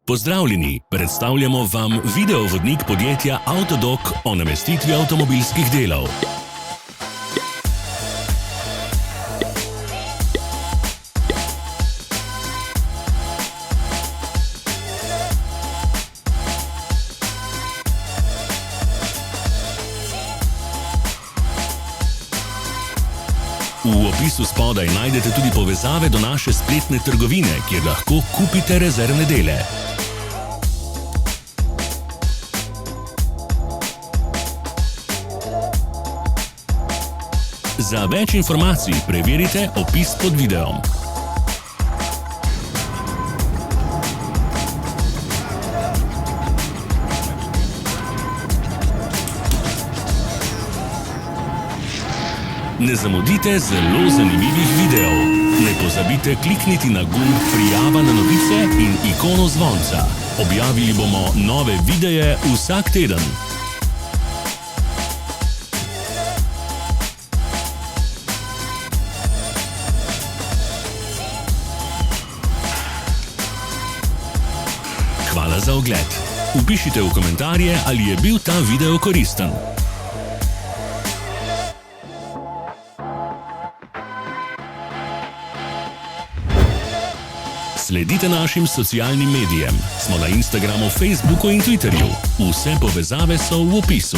Pozdravljeni, predstavljamo vam videovodnik podjetja Avtodok o namestitvi avtomobilskih delov. V opisu spodaj najdete tudi povezave do naše spletne trgovine, kjer lahko kupite rezervne dele. Za več informacij preverite opis pod videom. Ne zamudite zelo zanimivih videov. Ne pozabite klikniti na gumb prijava na novice in ikono zvonca. Objavili bomo nove videe vsak teden. Hvala za ogled. Vpišite v komentarje, ali je bil ta video koristen. Sledite našim socialnim medijem. Smo na Instagramu, Facebooku in Twitterju. Vse povezave so v opisu.